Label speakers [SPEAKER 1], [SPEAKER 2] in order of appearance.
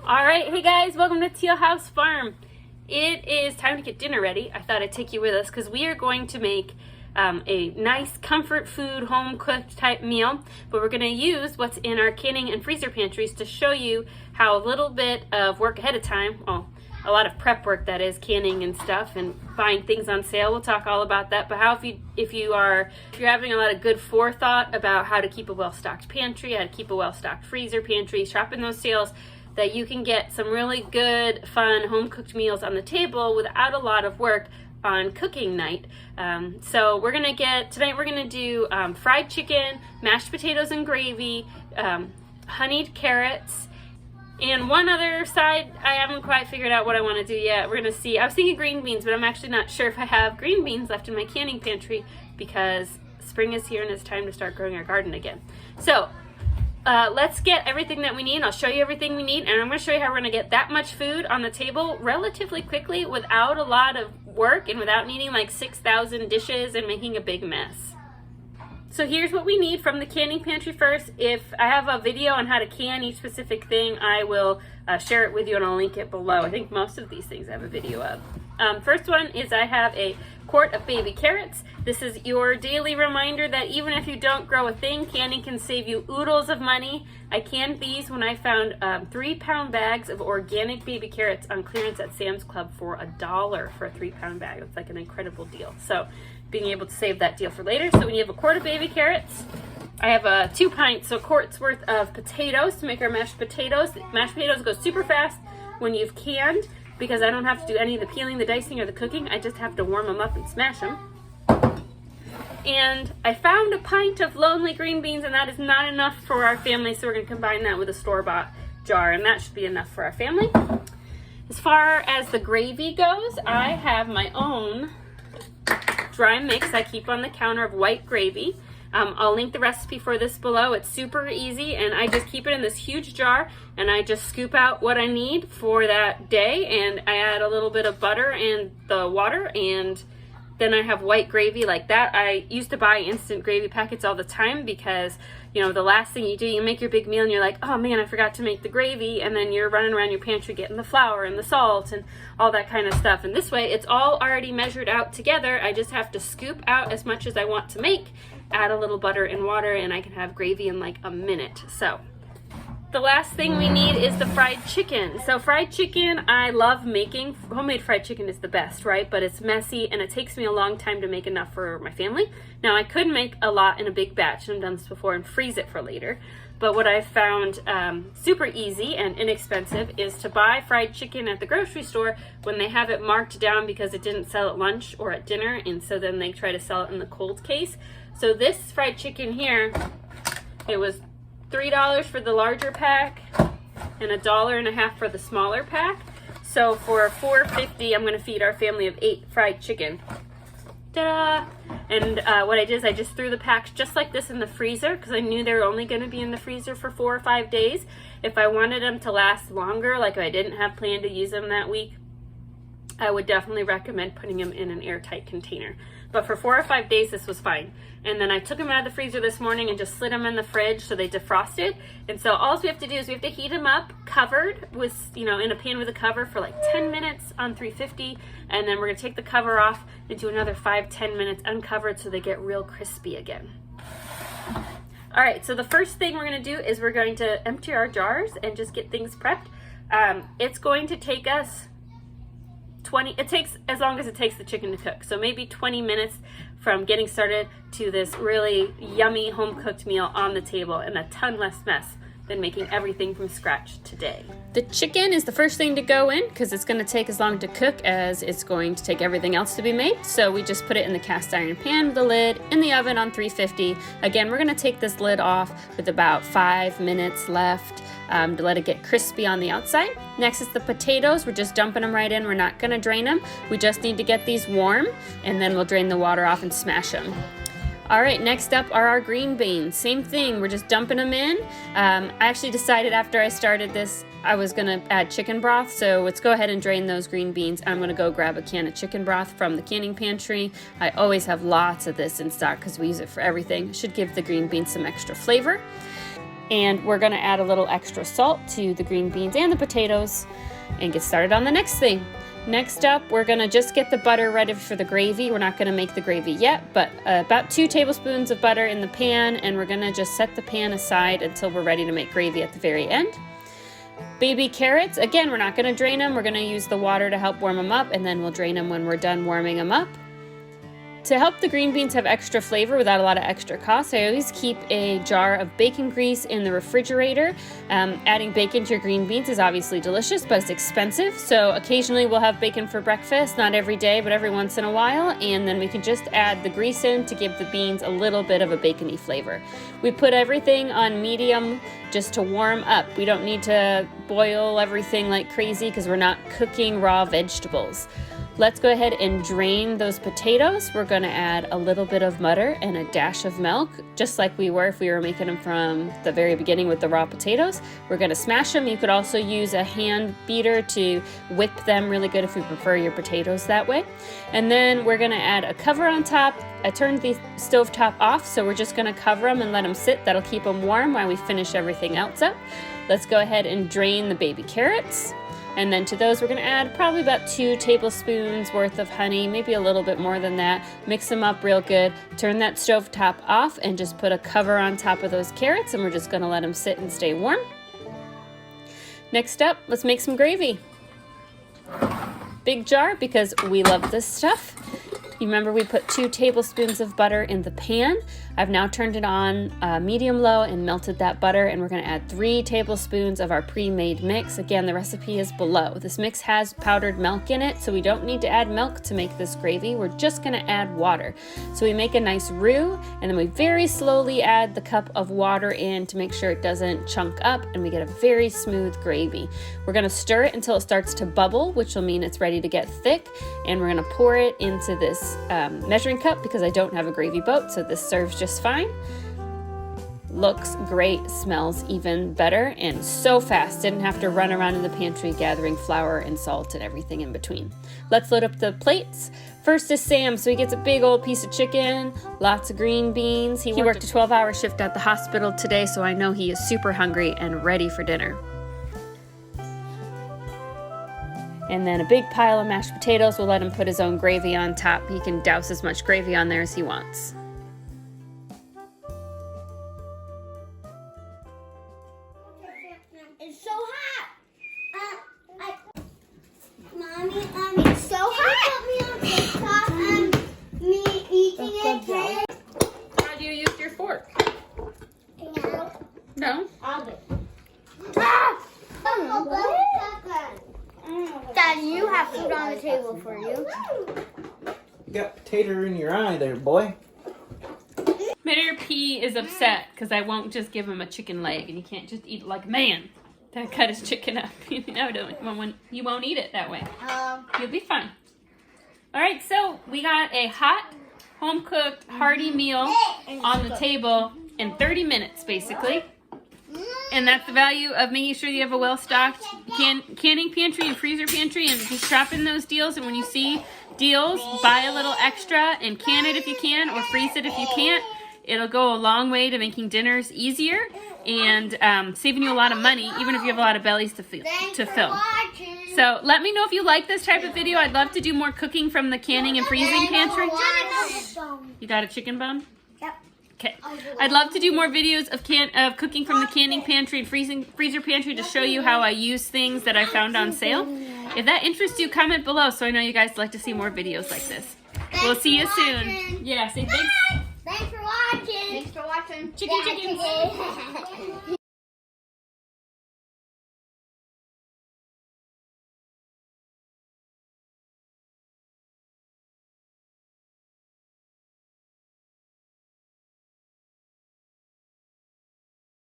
[SPEAKER 1] All right, hey guys, welcome to Teal House Farm. It is time to get dinner ready. I thought I'd take you with us because we are going to make a nice comfort food, home cooked type meal, but we're going to use what's in our canning and freezer pantries to show you how a little bit of work ahead of time, well, a lot of prep work that is, canning and stuff and buying things on sale. We'll talk all about that, but how if you're having a lot of good forethought about how to keep a well-stocked pantry, how to keep a well-stocked freezer pantry, shopping those sales, that you can get some really good, fun, home-cooked meals on the table without a lot of work on cooking night. So tonight we're gonna do fried chicken, mashed potatoes and gravy, honeyed carrots, and one other side. I haven't quite figured out what I want to do yet. We're gonna see. I was thinking green beans, but I'm actually not sure if I have green beans left in my canning pantry because spring is here and it's time to start growing our garden again. So let's get everything that we need. I'll show you everything we need, and I'm going to show you how we're going to get that much food on the table relatively quickly without a lot of work and without needing like 6,000 dishes and making a big mess. So here's what we need from the canning pantry first. If I have a video on how to can each specific thing, I will share it with you and I'll link it below. I think most of these things I have a video of. First one is I have a quart of baby carrots. This is your daily reminder that even if you don't grow a thing, canning can save you oodles of money. I canned these when I found 3-pound bags of organic baby carrots on clearance at Sam's Club for $1 for a 3-pound bag. It's like an incredible deal. So being able to save that deal for later. So when you have a quart of baby carrots, I have 2 pints, so a quart's worth of potatoes to make our mashed potatoes. Mashed potatoes go super fast when you've canned because I don't have to do any of the peeling, the dicing, or the cooking. I just have to warm them up and smash them. And I found a pint of lonely green beans, and that is not enough for our family, so we're going to combine that with a store-bought jar, and that should be enough for our family. As far as the gravy goes, I have my own dry mix I keep on the counter of white gravy. I'll link the recipe for this below. It's super easy, and I just keep it in this huge jar, and I just scoop out what I need for that day, and I add a little bit of butter and the water, and then I have white gravy like that. I used to buy instant gravy packets all the time because, you know, the last thing you do, you make your big meal and you're like, oh man, I forgot to make the gravy, and then you're running around your pantry getting the flour and the salt and all that kind of stuff. And this way, it's all already measured out together. I just have to scoop out as much as I want to make, add a little butter and water, and I can have gravy in like a minute. So the last thing we need is the fried chicken. So fried chicken, I love making. Homemade fried chicken is the best, right? But it's messy and it takes me a long time to make enough for my family. Now I could make a lot in a big batch, and I've done this before, and freeze it for later. But what I've found super easy and inexpensive is to buy fried chicken at the grocery store when they have it marked down because it didn't sell at lunch or at dinner, and so then they try to sell it in the cold case. So this fried chicken here, it was $3 for the larger pack and $1.50 for the smaller pack. So for $4.50, I'm going to feed our family of 8 fried chicken. Ta-da! And what I did is I just threw the packs just like this in the freezer because I knew they were only going to be in the freezer for 4 or 5 days. If I wanted them to last longer, like I didn't have planned to use them that week, I would definitely recommend putting them in an airtight container. But for 4 or 5 days, this was fine. And then I took them out of the freezer this morning and just slid them in the fridge so they defrosted. And so all we have to do is we have to heat them up covered with, you know, in a pan with a cover for like 10 minutes on 350. And then we're gonna take the cover off and do another 5-10 minutes uncovered so they get real crispy again. All right, so the first thing we're gonna do is we're going to empty our jars and just get things prepped. It's going to take us it takes as long as it takes the chicken to cook. So maybe 20 minutes from getting started to this really yummy home-cooked meal on the table, and a ton less mess than making everything from scratch today. The chicken is the first thing to go in because it's going to take as long to cook as it's going to take everything else to be made. So we just put it in the cast iron pan with the lid in the oven on 350. Again, we're going to take this lid off with about 5 minutes left to let it get crispy on the outside. Next is the potatoes. We're just dumping them right in. We're not going to drain them. We just need to get these warm, and then we'll drain the water off and smash them. All right, next up are our green beans. Same thing, we're just dumping them in. I actually decided after I started this, I was gonna add chicken broth, so let's go ahead and drain those green beans. I'm gonna go grab a can of chicken broth from the canning pantry. I always have lots of this in stock because we use it for everything. Should give the green beans some extra flavor. And we're gonna add a little extra salt to the green beans and the potatoes and get started on the next thing. Next up, we're gonna just get the butter ready for the gravy. We're not gonna make the gravy yet, but about 2 tablespoons of butter in the pan, and we're gonna just set the pan aside until we're ready to make gravy at the very end. Baby carrots, again, we're not gonna drain them. We're gonna use the water to help warm them up, and then we'll drain them when we're done warming them up. To help the green beans have extra flavor without a lot of extra cost, I always keep a jar of bacon grease in the refrigerator. Adding bacon to your green beans is obviously delicious, but it's expensive. So occasionally we'll have bacon for breakfast, not every day, but every once in a while. And then we can just add the grease in to give the beans a little bit of a bacony flavor. We put everything on medium just to warm up. We don't need to boil everything like crazy because we're not cooking raw vegetables. Let's go ahead and drain those potatoes. We're gonna add a little bit of butter and a dash of milk, just like we were if we were making them from the very beginning with the raw potatoes. We're gonna smash them. You could also use a hand beater to whip them really good if you prefer your potatoes that way. And then we're gonna add a cover on top. I turned the stovetop off, so we're just gonna cover them and let them sit. That'll keep them warm while we finish everything else up. Let's go ahead and drain the baby carrots. And then to those, we're gonna add probably about 2 tablespoons worth of honey, maybe a little bit more than that. Mix them up real good. Turn that stove top off and just put a cover on top of those carrots, and we're just gonna let them sit and stay warm. Next up, let's make some gravy. Big jar because we love this stuff. You remember we put 2 tablespoons of butter in the pan. I've now turned it on medium-low and melted that butter, and we're gonna add 3 tablespoons of our pre-made mix. Again, the recipe is below. This mix has powdered milk in it, so we don't need to add milk to make this gravy. We're just gonna add water. So we make a nice roux, and then we very slowly add the cup of water in to make sure it doesn't chunk up, and we get a very smooth gravy. We're gonna stir it until it starts to bubble, which will mean it's ready to get thick, and we're gonna pour it into this measuring cup because I don't have a gravy boat, so this serves just fine. Looks great, smells even better, and so fast. Didn't have to run around in the pantry gathering flour and salt and everything in between. Let's load up the plates. First is Sam, so he gets a big old piece of chicken, lots of green beans. He worked a 12-hour shift at the hospital today, so I know he is super hungry and ready for dinner. And then a big pile of mashed potatoes. We'll let him put his own gravy on top. He can douse as much gravy on there as he wants.
[SPEAKER 2] It's so hot. Mommy, it's so hot. Put me on TikTok and me eating it.
[SPEAKER 1] How do you use your fork?
[SPEAKER 2] No.
[SPEAKER 1] No?
[SPEAKER 2] I'll do. Dad, you have food on the table for you.
[SPEAKER 3] You got potato in your eye there, boy.
[SPEAKER 1] Mr. P is upset because I won't just give him a chicken leg, and he can't just eat it like a man. That cut his chicken up. You won't eat it that way. You'll be fine. All right, so we got a hot, home-cooked, hearty meal on the table in 30 minutes, basically. And that's the value of making sure you have a well-stocked canning pantry and freezer pantry, and just shop in those deals. And when you see deals, buy a little extra and can it if you can, or freeze it if you can't. It'll go a long way to making dinners easier and saving you a lot of money, even if you have a lot of bellies to fill. So let me know if you like this type of video. I'd love to do more cooking from the canning and freezing pantry. You got a chicken bone?
[SPEAKER 2] Yep.
[SPEAKER 1] Okay. I'd love to do more videos of cooking from the canning pantry and freezer pantry to show you how I use things that I found on sale. If that interests you, comment below so I know you guys like to see more videos like this. We'll see you soon. Yeah, say thanks.
[SPEAKER 2] Thanks for watching.
[SPEAKER 1] Chicken.